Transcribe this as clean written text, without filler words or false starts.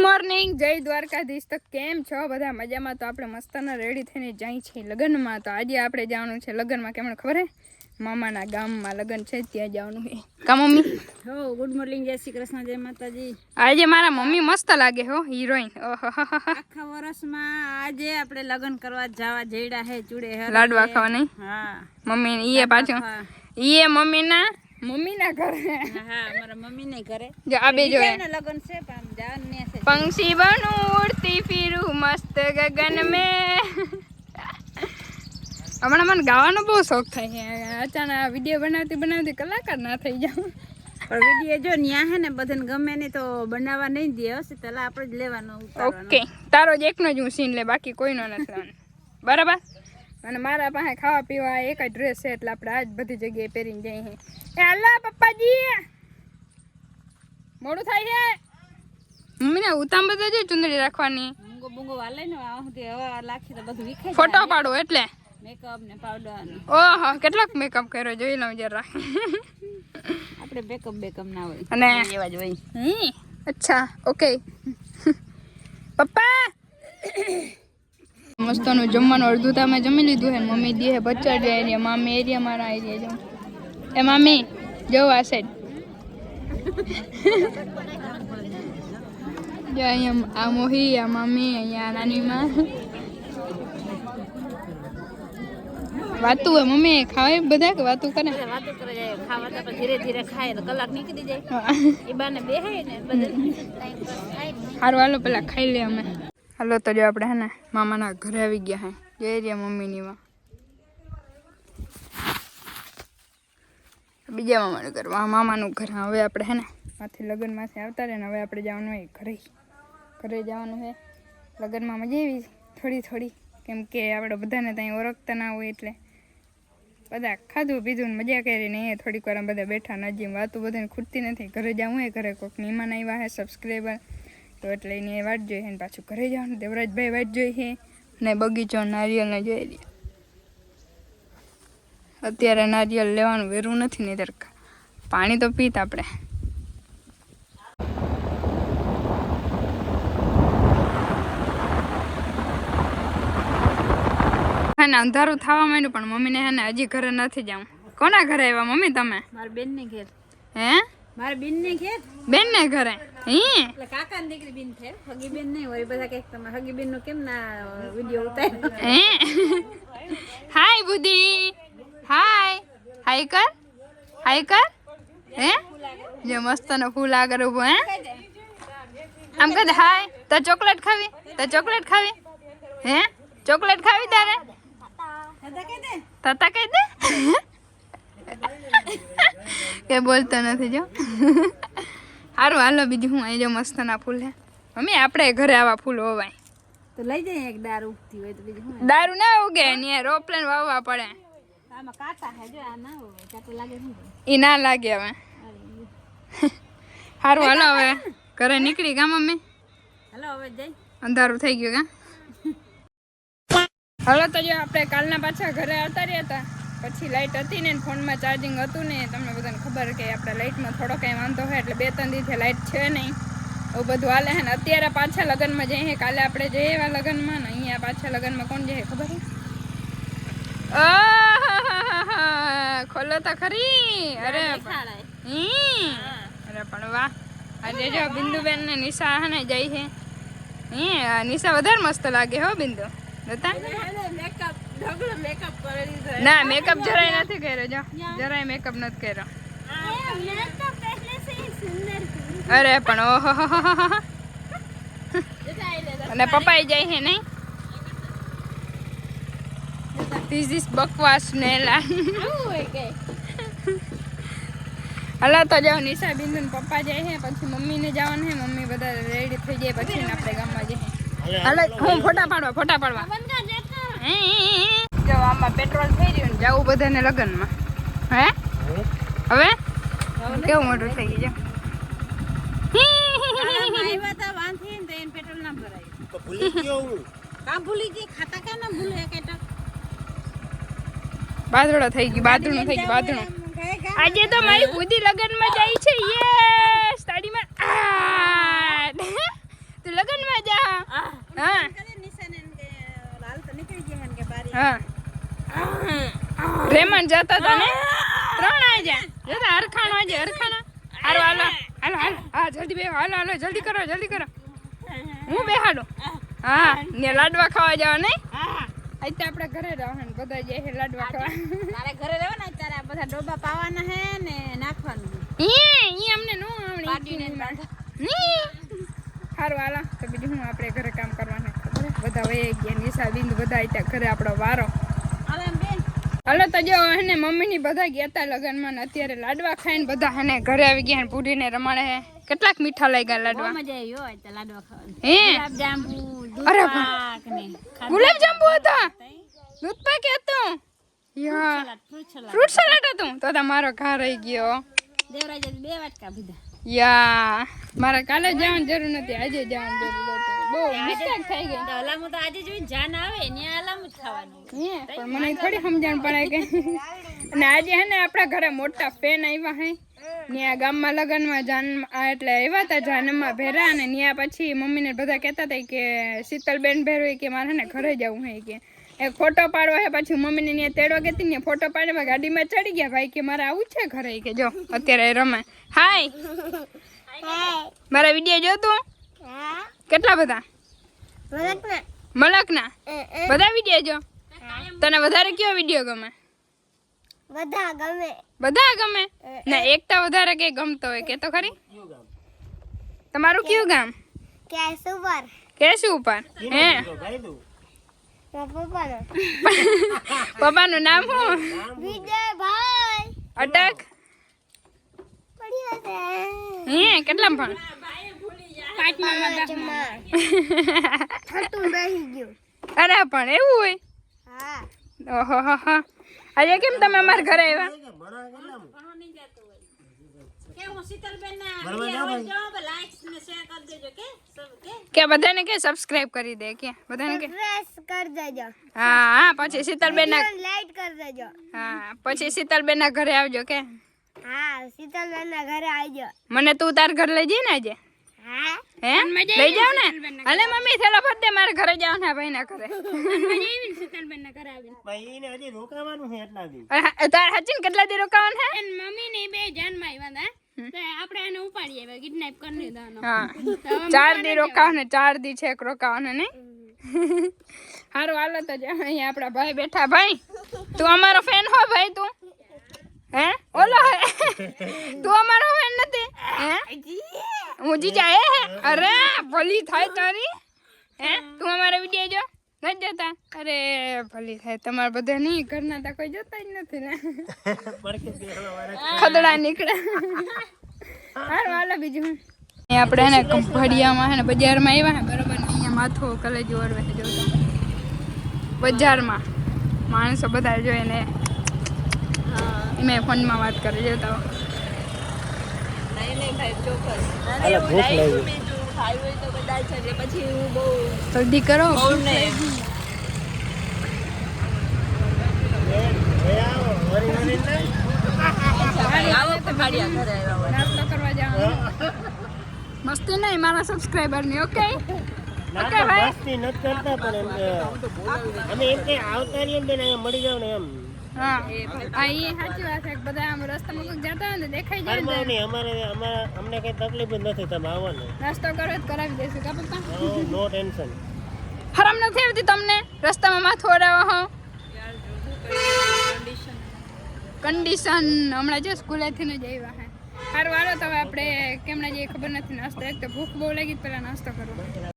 Morning, જય દ્વારકાધીશ। તો કેમ છો બધા? મજામાં? તો આપણે મસ્તના રેડી થઈને જાય છે લગ્નમાં। તો આજે આપણે જવાનું છે લગ્નમાં, કેમ ખબર હે? મામાના ગામમાં લગ્ન છે, ત્યાં જવાનું છે। કા મમ્મી? હો, ગુડ મોર્નિંગ, જય શ્રી કૃષ્ણ, જય માતાજી। આજે મારા મમ્મી મસ્ત લાગે હો, હિરોઈન। આખા વર્ષમાં આજે આપણે લગ્ન કરવા જવા જેડા હે ચૂડે હે લાડવા ખાવા નહીં? હા મમ્મી ઈએ પાછો ઈએ મમ્મીના ઘરે। હા, મારા મમ્મીને ઘરે જો આ બે જો લગ્ન છે, પણ જવાનું ને છે। पंछी बनूं उड़ती फिरूं मस्त गगन में। हमारा मन गाવાનો બહુ શોખ થાય છે। અચાનક આ વિડિયો બનાવતી કલાકાર ના થઈ જાઉં। પણ વિડિયો જો ન્યા હે ને બધાને ગમે નહીં તો બનાવવા નહીં દે હશે, તલા આપણે જ લેવાનો ઉતારવાનો। ઓકે, તારો જ એકનો જ હું સીન લે, બાકી કોઈનો નથી લેવાનો, બરાબર? અને મારા પાસે ખાવા પીવા એક જ ડ્રેસ છે, એટલે આપણે આજ બધી જગ્યાએ પહેરીને જઈએ છીએ। એ હાલો પપ્પાજી, મોડું થાય છે। મમ્મીને ઉતામ બધા જો ચુંદડી રાખવાની, બુંગો બુંગો વાલે ને આ સુધી હવા લાખી તો બધું વિખાઈ જાય। ફોટો પાડો એટલે મેકઅપ ને પાવડર ને ઓહો કેટલાક મેકઅપ કર્યો જોઈ લઉં જરા। આપણે બેકઅપ ના હોય અને એવા જ હોય। અચ્છા, ઓકે। પપ્પા મસ્તનું જમવાનું અડધું તો અમે જમી લીધું હે। મમ્મી દી હે બચ્ચા જે એરિયા, મામી એરિયા, મારા એરિયા જો। એ મામી જો આ સાઈડ જો અહીંયા આ મોહી, આ મામી, અહીંયા નાની માં વાતું હોય। મમ્મી ખાવાય બધા કે વાતું કરે? વાતો કરે જાય, ખાવા તો ધીરે ધીરે ખાય તો કલાક નીકળી જાય। એ બાને બેહાય ને બધા ટાઈમ પાસ થાય ને। હારું હાલો પેલા ખાઈ લે અમે। હાલો તો જો આપણે હે ને મામાના ઘરે આવી ગયા હે। જઈ રહ્યા મમ્મીની માં બીજા મામાનું ઘર, મામાનું ઘર। હવે આપણે હે ને માથી લગ્નમાંથી આવતા રહે ને હવે આપણે જવાનું હોય ઘરે જવાનું છે। લગ્નમાં મજા આવી થોડી, કેમ કે આપણે બધાને ત્યાં ઓળખતા ના હોય, એટલે બધા ખાધું પીધું ને મજા કરીને અહીંયા થોડીક વાર બધા બેઠા નજીમ વાતું બધાને ખૂટતી નથી। ઘરે જવું હોય, ઘરે કોઈક મહેમાન આવ્યા છે સબસ્ક્રાઈબર, તો એટલે એની વાટ જોઈ છે ને પાછું ઘરે જવાનું। દેવરાજભાઈ વાટ જોઈ છે ને બગીચો નારિયેલને જોઈ રહ્યા। અત્યારે નારિયેલ લેવાનું વેરું નથી, નહીં પાણી તો પીત આપણે। ને અંધારું થવા માંડ્યું, પણ મમ્મીને હે ને હજી ઘરે નથી જવું। કોના ઘરે આવ્યા મમ્મી તમે? મારા બેન ને ઘેર। હે? મારા બેન ને ઘેર, બેન ને ઘરે? એટલે કાકા ની દીકરી બેન છે, હગી બેન નહીં હોય। બધા કઈક તમે હગી બેન નું કેમ ના વિડિયો ઉતાર્યો? હાય બુદ્ધિ, હાય કર હે જે મસ્ત નો ફૂલ આગળ ઉભો હે આમ કહે હાય। તો ચોકલેટ ખાવી હે? ચોકલેટ ખાવી તારે? તાતા કહી દે કે બોલતો નથી જો। સારું હાલો બીજું હું, અહીં જો મસ્ત ના ફૂલ હે મમ્મી। આપણે ઘરે આવા ફૂલ હોવાય તો લઈ જાય એક દારૂ ઉગતી હોય તો બીજું શું? દારૂ ના ઉગે ને રોપલેન વાવવા પડે। આમાં કાંટા હે જો, આ ના હોય કાંટો લાગે શું? ઈ ના લાગે હવે। સારું હાલો હવે ઘરે નીકળી કા મમ્મી? હાલો હવે જઈ, અંધારું થઈ ગયું કા? હાલો તો જો આપણે કાલના પાછા ઘરે આવતા રહ્યા હતા, પછી લાઇટ હતી ને ફોનમાં ચાર્જિંગ હતું ને, તમને બધાને ખબર કે આપણે લાઇટમાં થોડો કંઈ વાંધો હોય, એટલે 2-3 દિવસથી લાઇટ છે નહીં, એવું બધું હાલે છે ને। અત્યારે પાછા લગ્નમાં જઈએ, કાલે આપણે જઈએ એવા લગ્નમાં ને અહીંયા પાછા લગ્નમાં કોણ જાય ખબર છે? ખોલો તો ખરી। અરે પણ વાહ, આજે જો બિંદુબેન ને નિશા હે ને જાય છે। નિશા વધારે મસ્ત લાગે હો બિંદુ। ના મેકઅપ જરાય નથી કર્યો, જો જરાય મેકઅપ નથી કર્યો। અરે પણ ઓહો, અને પપ્પા જાય છે નહીં? ધીસ ઇઝ બકવાસ ને હલા તો જાઓ નિશા બિંદુ ને પપ્પા જાય છે, પછી મમ્મીને જવાનું છે। મમ્મી બધા રેડી થઈ જાય પછી આપણે ગામમાં જઈએ। હાલો હું ફોટા પાડવા જો આમાં પેટ્રોલ થઈ રહ્યું ને જવું બધાને લગ્નમાં। હે હવે કેવું મોટું થઈ ગયું? પેટ્રોલ ના ભરાય, ભૂલી ગઈ ખાતા ક્યાં ના ભૂલે કેટા બાદડો થઈ ગયું, બાદડું આજે તો મારી બુદ્ધિ લગનમાં જાય છે। યસ તાડીમાં તું હા રેમન જતા હતા ને 3 આજા જતા હરખાણો આજે હરખાણા હાલો હાલો હાલો હાલો હા જલ્દી બે હાલો હાલો જલ્દી કરો હું બેહાડું હા ને લાડવા ખાવા જવા નહીં આજે આપણે ઘરે રહેવાનું બધા જાય છે લાડવા ખાવા તારે ઘરે રહેવાના તારે આ બધા ડોબા પાવાના હે ને નાખવાનું ઈ અમને નો આવડે સારું હાલો તો બીજું હું આપણે ઘરે કામ કરવાનું ખબર બધા વહી ગયા નિશા બિંદુ બધા ત્યાં ઘરે આપણો વારો હાલો તો જો હેને મમ્મીની બધા ગયા હતા લગનમાં ને અત્યારે લાડવા ખાઈને બધા હેને ઘરે આવી ગયા ને પૂરીને રમાડે હે કેટલાક મીઠા લઈ ગયા લાડવા મજા આવી હોય તો લાડવા ખાવાની હે ગુલાબજાંબુ અરે પાક ને ગુલાબજાંબુ હતા દૂધ પાક હતું યા ફ્રૂટ સલાડ હતું તો તમારો ઘા રહી ગયો દેવરાજે 2 વાટકા પીધા યા મારે કાલે જવાની જરૂર નથી આજે જવાની જરૂર હતી બહુ મિસ્ટેક થઈ ગઈ તો અલામુ તો આજે જોઈને જાન આવે ને અલામુ જ ખાવાનું હે પણ મને થોડી સમજણ પડે કે અને આજે હે ને આપણા ઘરે મોટા ફેન આવ્યા હે ન્યા ગામમાં લગનમાં જાન એટલે આવ્યા હતા જાનમાં ભેરા અને ન્યા પછી મમ્મીને બધા કહેતા હતા કે શીતલબેન ભેરો કે મારે ને ઘરે જવું હે કે એક ફોટો પાડવો હે પછી મમ્મીને ત્યાં તેડવા ગઈ ને ફોટો પાડવા ગાડીમાં ચડી ગયા ભાઈ કે મારે આવું છે ઘરે કે જો અત્યારે રમે હાય મારા વિડીયો જો તું કેટલા બધા મલકના બધા વિડીયો જો તને વધારે કયો વિડીયો ગમે બધા ગમે ના એકતા વધારે કે ગમતો હોય કે તો ખરી તમારું કયું ગામ કેસુ ઉપર હે પપ્પાનું નામ શું અટક હે કેટલા પણ અરે પણ એવું હોય ઓહો આજે કેમ તમે અમારા ઘરે આવ્યા કે બધાને કે સબસ્ક્રાઇબ કરી દે કે બધાને કે હા પછી શીતલબેન ના લાઈક કરી દેજો હા પછી શીતલબેન ના ઘરે આવજો કે હા શીતલબેન ના ઘરે આવજો મને તું તાર ઘર લઈ જઈ ને આજે હા હે લઈ જાવ ને અલે મમ્મી થેલો ભર દે મારે ઘરે જાવ ને ભાઈ ના ઘરે શીતલબેન ના ઘરે આવીને ભાઈ એને હજી રોકાવાનું છે એટલા દી તાર હચીન કેટલા દી રોકાવાનું હે મમ્મી ને બે જાનમાં આવ્યા હતા આપણે એને ઉપાડી આવ્યા કિડનેપ કરી લીધા હા 4 દી રોકાવાનું 4 દી છેક રોકાવાનું નહીં હારું હાલો તો જો અહીંયા આપણા ભાઈ બેઠા ભાઈ તું અમારો ફેન હો ભાઈ તું હે ઓલો હે તું અમારો ફેન નથી હે હું જીજા હે અરે ભલી થાય તારી હે તું અમારો વિડીયો જો નથી જોતા અરે ભલી થાય તમારા બધા નહીં ઘરના તો કોઈ જોતા જ નથી ને ખદડા નીકળે હારું હાલો બીજું અહીંયા આપણે એને કંભડિયામાં હે ને બજારમાં આવ્યા હે બરોબર અહીંયા માથો કલેજ ઓરવે જોતા બજારમાં માણસો બધા જોઈને મેં ફોનમાં વાત કરી જોતા જલ્દી કરો નાસ્તો કરવા જવાનું મસ્તી નહીં મારા સબસ્ક્રાઈબર ની ઓકે ઓકે ભાઈ મસ્તી નથી કરતા પણ અમે એમ કે આવતા રહીએ બેન અહીંયા મળી જાવ ને એમ હા આ એ સાચી વાત છે બધા આમ રસ્તામાં કોઈ જતા હોય ને દેખાઈ જાય ને નહીં અમને કઈ તકલીફ જ નથી તમે આવવાનું નાસ્તો કરો તો કરાવી દેશું કા પપ્પા નો ટેન્શન હરામ નથી આવતી તમને રસ્તામાં માથું ઓરાવો હો કન્ડિશન હમણાં જો સ્કૂલેથી ને જ આવ્યા હે સારું હાલો તો હવે આપણે કેમના જઈએ ખબર નથી નાસ્તો એક તો ભૂખ બહુ લાગી પેલા નાસ્તો કરવો